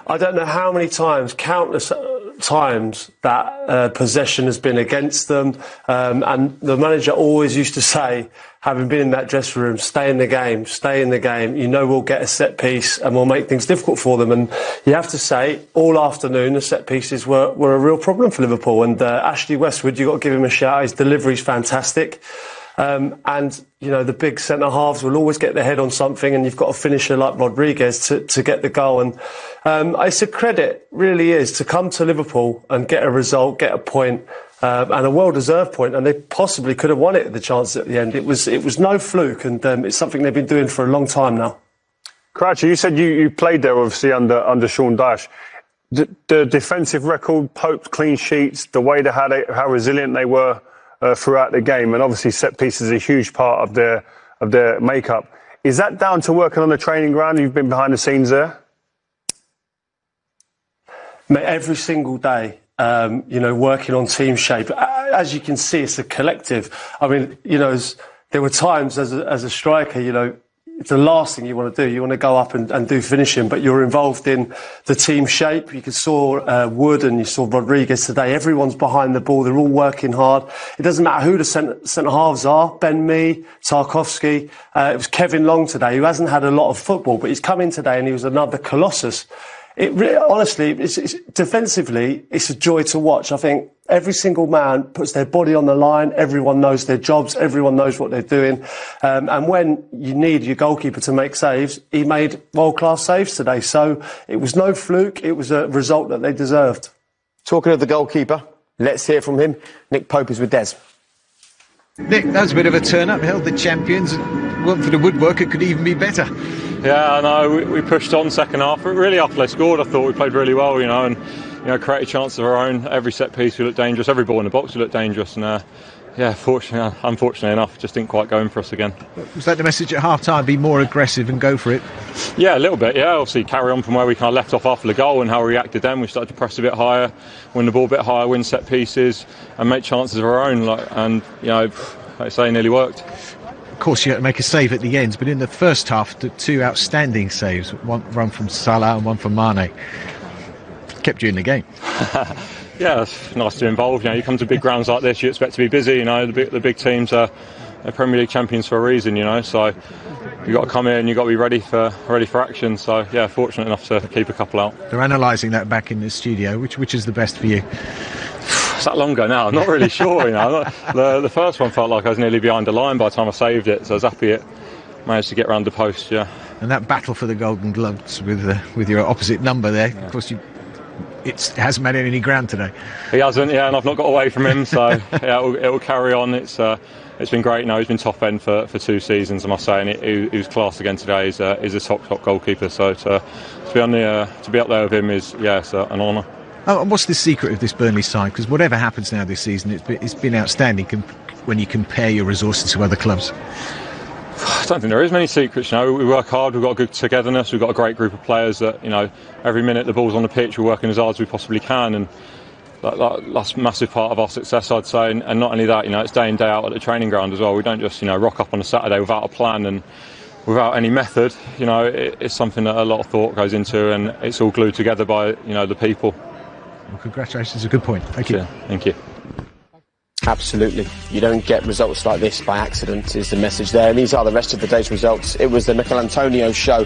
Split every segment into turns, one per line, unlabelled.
I don't know how many times, countless times, that possession has been against them. And the manager always used to say, having been in that dressing room, stay in the game, stay in the game. You know we'll get a set piece and we'll make things difficult for them. And you have to say, all afternoon, the set pieces were a real problem for Liverpool. And Ashley Westwood, you've got to give him a shout. His delivery's fantastic. And, you know, the big centre-halves will always get their head on something, and you've got a finisher like Rodriguez to get the goal. And it's a credit, really is, to come to Liverpool and get a result, get a point, and a well-deserved point, and they possibly could have won it at the chance at the end. It was no fluke, and it's something they've been doing for a long time now.
Croucher, you said you played there, obviously, under Sean Dyche. The defensive record, Pope's clean sheets, the way they had it, how resilient they were throughout the game, and obviously set pieces are a huge part of their makeup. Is that down to working on the training ground? You've been behind the scenes there?
Mate, every single day, working on team shape. As you can see, it's a collective. I mean, there were times as a striker, it's the last thing you want to do. You want to go up and do finishing, but you're involved in the team shape. You saw Wood and you saw Rodriguez today. Everyone's behind the ball. They're all working hard. It doesn't matter who the centre halves are. Ben Mee, Tarkowski. It was Kevin Long today, who hasn't had a lot of football, but he's come in today and he was another colossus. It really, honestly, it's defensively, it's a joy to watch. I think every single man puts their body on the line. Everyone knows their jobs. Everyone knows what they're doing. And when you need your goalkeeper to make saves, he made world-class saves today. So it was no fluke. It was a result that they deserved.
Talking of the goalkeeper, let's hear from him. Nick Pope is with Des.
Nick, that was a bit of a turn-up. Held the champions. Went for the woodwork. It could even be better.
Yeah, I know. We pushed on second half. Really, after they scored, I thought we played really well, and created chances of our own. Every set piece we looked dangerous. Every ball in the box we looked dangerous. And unfortunately enough, it just didn't quite go in for us again.
Was that the message at half-time? Be more aggressive and go for it?
Yeah, a little bit. Yeah, obviously carry on from where we kind of left off after the goal and how we reacted then. We started to press a bit higher, win the ball a bit higher, win set pieces, and make chances of our own. Like I say, nearly worked.
Of course, you had to make a save at the end, but in the first half, the two outstanding saves, one from Salah and one from Mane, kept you in the game.
Yeah, it's nice to be involved. You come to big grounds like this, you expect to be busy. The big teams are Premier League champions for a reason. So you've got to come in, you've got to be ready for action. So yeah, fortunate enough to keep a couple out.
They're analysing that back in the studio. Which is the best for you?
It's that long ago now, I'm not really sure. The first one felt like I was nearly behind the line by the time I saved it, so I was happy it managed to get round the post. Yeah.
And that battle for the Golden Gloves with your opposite number there, yeah. Of course, it hasn't made any ground today.
He hasn't, yeah, and I've not got away from him, so yeah, it will carry on. It's been great. He's been top end for 2 seasons, I must say, and he was class again today. He's a top goalkeeper, so to be up there with him is it's an honour.
Oh, and what's the secret of this Burnley side? Because whatever happens now this season, it's been outstanding when you compare your resources to other clubs.
I don't think there is many secrets. We work hard. We've got good togetherness. We've got a great group of players that every minute the ball's on the pitch, we're working as hard as we possibly can, and that's a massive part of our success, I'd say. And not only that, it's day in day out at the training ground as well. We don't just rock up on a Saturday without a plan and without any method. It's something that a lot of thought goes into, and it's all glued together by the people.
Well, congratulations, a good point. Thank you.
Yeah, thank you.
Absolutely. You don't get results like this by accident, is the message there. And these are the rest of the day's results. It was the Mikel Antonio show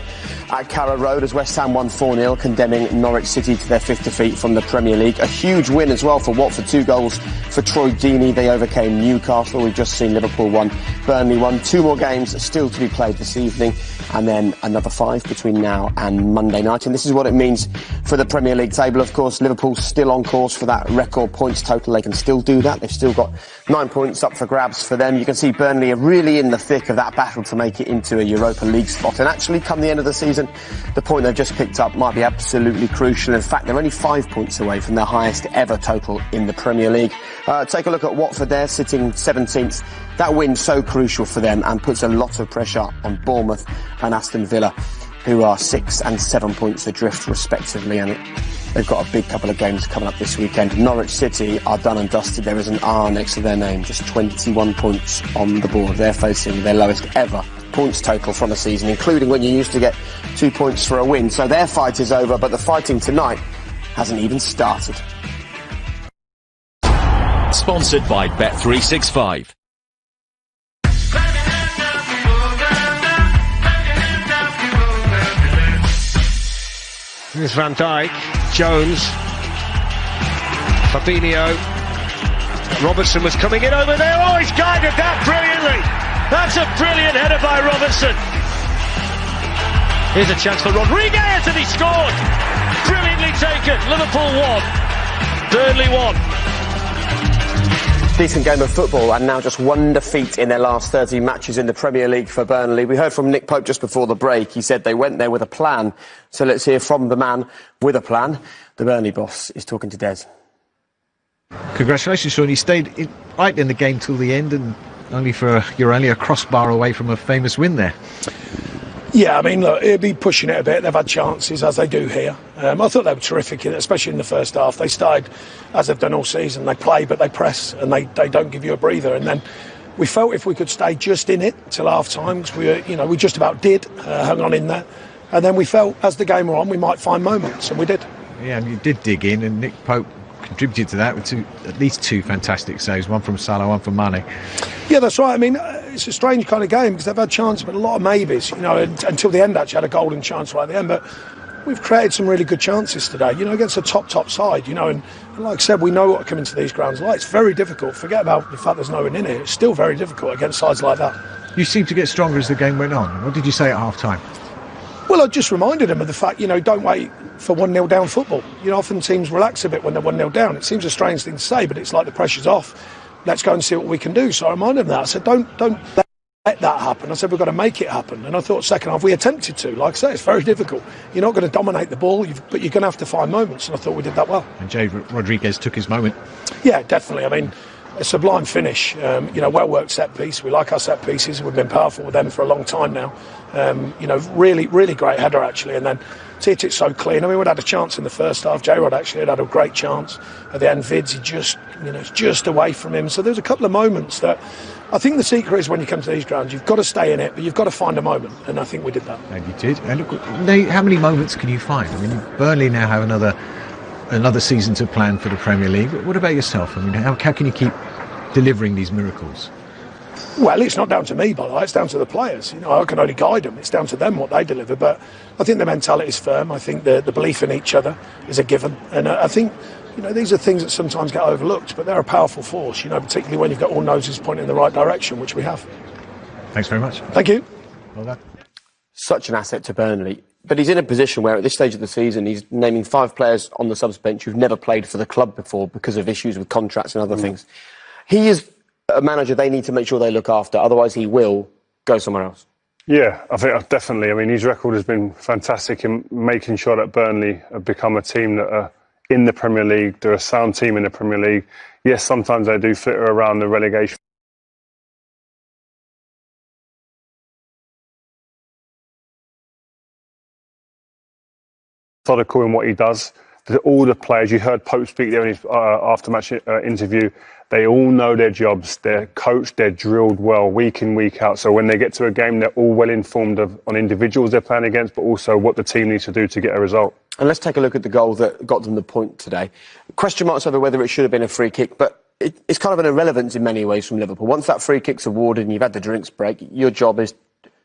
at Carrow Road as West Ham won 4-0, condemning Norwich City to their 5th defeat from the Premier League. A huge win as well for Watford, 2 goals for Troy Deeney. They overcame Newcastle. We've just seen Liverpool won, Burnley won. 2 more games still to be played this evening, and then another 5 between now and Monday night. And this is what it means for the Premier League table. Of course, Liverpool's still on course for that record points total. They can still do that. They've still got 9 points up for grabs for them. You can see Burnley are really in the thick of that battle to make it into a Europa League spot. And actually, come the end of the season, the point they've just picked up might be absolutely crucial. In fact, they're only 5 points away from their highest ever total in the Premier League. Take a look at Watford there, sitting 17th. That win's so crucial for them and puts a lot of pressure on Bournemouth and Aston Villa, who are 6 and 7 points adrift respectively, and they've got a big couple of games coming up this weekend. Norwich City are done and dusted. There is an R next to their name, just 21 points on the board. They're facing their lowest ever points total from a season, including when you used to get 2 points for a win. So their fight is over, but the fighting tonight hasn't even started.
Sponsored by Bet365.
Here's Van Dijk, Jones, Fabinho, Robertson was coming in over there. Oh, he's guided that brilliantly. That's a brilliant header by Robertson. Here's a chance for Rodriguez and he scored. Brilliantly taken. Liverpool 1, Burnley 1.
Decent game of football, and now just one defeat in their last 30 matches in the Premier League for Burnley. We heard from Nick Pope just before the break. He said they went there with a plan. So let's hear from the man with a plan. The Burnley boss is talking to Des.
Congratulations, Sean. You stayed right in the game till the end, and you're only a crossbar away from a famous win there.
Yeah, I mean, look, it'd be pushing it a bit. They've had chances, as they do here. I thought they were terrific, especially in the first half. They started, as they've done all season, they play, but they press, and they don't give you a breather. And then we felt if we could stay just in it till half-time, because we just about did, hung on in there. And then we felt, as the game went on, we might find moments, and we did.
Yeah, and you did dig in, and Nick Pope contributed to that with at least two fantastic saves, one from Salah, one from Mane.
Yeah, that's right. I mean, it's a strange kind of game because they've had chances, but a lot of maybes, until the end. Actually had a golden chance right at the end, but we've created some really good chances today, against a top side, and like I said, we know what coming to these grounds like. It's very difficult. Forget about the fact there's no one in it. It's still very difficult against sides like that.
You seemed to get stronger as the game went on. What did you say at half-time?
Well, I just reminded them of the fact, don't wait for 1-0 down football. Often teams relax a bit when they're 1-0 down. It seems a strange thing to say, but it's like the pressure's off. Let's go and see what we can do. So I reminded them that. I said, don't let that happen. I said, we've got to make it happen. And I thought second half we attempted to. Like I say, it's very difficult. You're not going to dominate the ball, but you're going to have to find moments. And I thought we did that well.
And Jay Rodriguez took his moment.
Yeah, definitely. I mean, a sublime finish. Well-worked set piece. We like our set pieces. We've been powerful with them for a long time now. Really, really great header, actually. And then to hit it so clean. I mean, we'd had a chance in the first half. J-Rod actually had a great chance. At the end, Vids, just away from him. So there's a couple of moments that I think the secret is when you come to these grounds, you've got to stay in it, but you've got to find a moment. And I think we did that.
And you did. And look, how many moments can you find? I mean, Burnley now have another season to plan for the Premier League. What about yourself? I mean, how can you keep delivering these miracles?
Well, it's not down to me, by the way. It's down to the players. I can only guide them. It's down to them what they deliver. But I think the mentality is firm. I think the belief in each other is a given. And I think, these are things that sometimes get overlooked, but they're a powerful force, particularly when you've got all noses pointing in the right direction, which we have.
Thanks very much.
Thank you.
Well done.
Such an asset to Burnley. But he's in a position where at this stage of the season he's naming 5 players on the subs bench who've never played for the club before because of issues with contracts and other things. He is a manager they need to make sure they look after, otherwise he will go somewhere else.
Yeah, I think definitely. I mean, his record has been fantastic in making sure that Burnley have become a team that are in the Premier League. They're a sound team in the Premier League. Yes, sometimes they do flitter around the relegation. Methodical in what he does. All the players, you heard Pope speak there in his after-match interview, they all know their jobs, they're coached, they're drilled well week in, week out. So when they get to a game, they're all well informed on individuals they're playing against, but also what the team needs to do to get a result. And
let's take a look at the goal that got them the point today. Question marks over whether it should have been a free kick, but it's kind of an irrelevance in many ways from Liverpool. Once that free kick's awarded and you've had the drinks break, your job is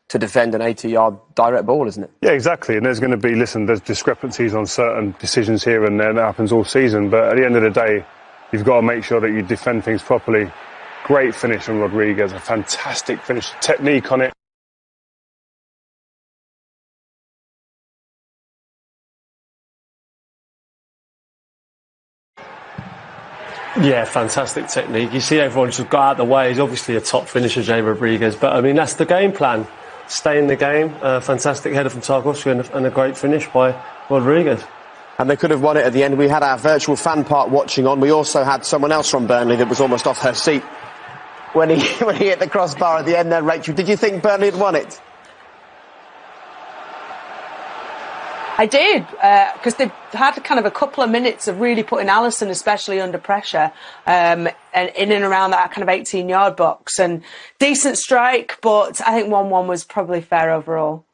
to defend an 80-yard direct ball, isn't it?
Yeah, exactly. And there's going to be, there's discrepancies on certain decisions here and there. That happens all season. But at the end of the day, you've got to make sure that you defend things properly. Great finish from Rodriguez, a fantastic finish. Technique on it.
Yeah, fantastic technique. You see everyone just got out of the way. He's obviously a top finisher, Jay Rodriguez. But, I mean, that's the game plan. Stay in the game. Fantastic header from Tarkowski and a great finish by Rodriguez.
And they could have won it at the end. We had our virtual fan part watching on. We also had someone else from Burnley that was almost off her seat when he hit the crossbar at the end there, Rachel. Did you think Burnley had won it?
I did, because they've had kind of a couple of minutes of really putting Alisson especially under pressure, and in and around that kind of 18-yard box. And decent strike, but I think 1-1 was probably fair overall.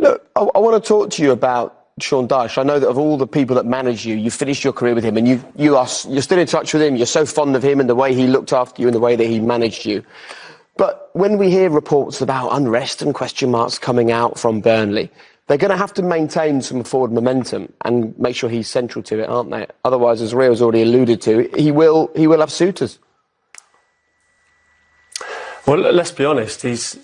Look, I want to talk to you about Sean Dyche. I know that of all the people that manage you, you finished your career with him, and you're still in touch with him. You're so fond of him and the way he looked after you and the way that he managed you. But when we hear reports about unrest and question marks coming out from Burnley, they're going to have to maintain some forward momentum and make sure he's central to it, aren't they? Otherwise, as Rio's already alluded to, he will have suitors.
Well, let's be honest. He's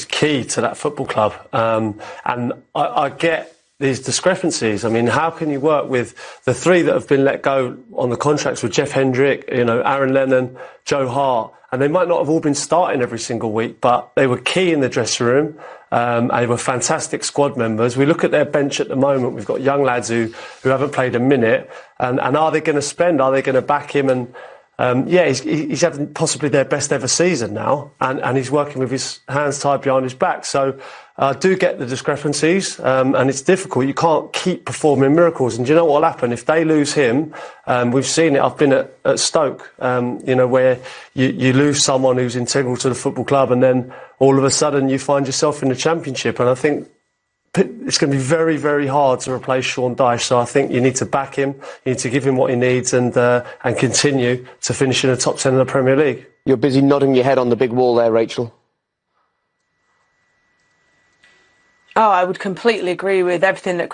key to that football club, and I get these discrepancies. I mean, how can you work with the three that have been let go on the contracts with Jeff Hendrick, Aaron Lennon, Joe Hart, and they might not have all been starting every single week, but they were key in the dressing room. And they were fantastic squad members. We look at their bench at the moment. We've got young lads who haven't played a minute, and are they going to spend? Are they going to back him? And he's had possibly their best ever season now, and he's working with his hands tied behind his back. So I do get the discrepancies, and it's difficult. You can't keep performing miracles. And do you know what will happen? If they lose him, we've seen it. I've been at Stoke, where you lose someone who's integral to the football club, and then all of a sudden you find yourself in the Championship. And I think it's going to be very, very hard to replace Sean Dyche. So I think you need to back him, you need to give him what he needs, and continue to finish in the top 10 of the Premier League.
You're busy nodding your head on the big wall there, Rachel.
Oh, I would completely agree with everything that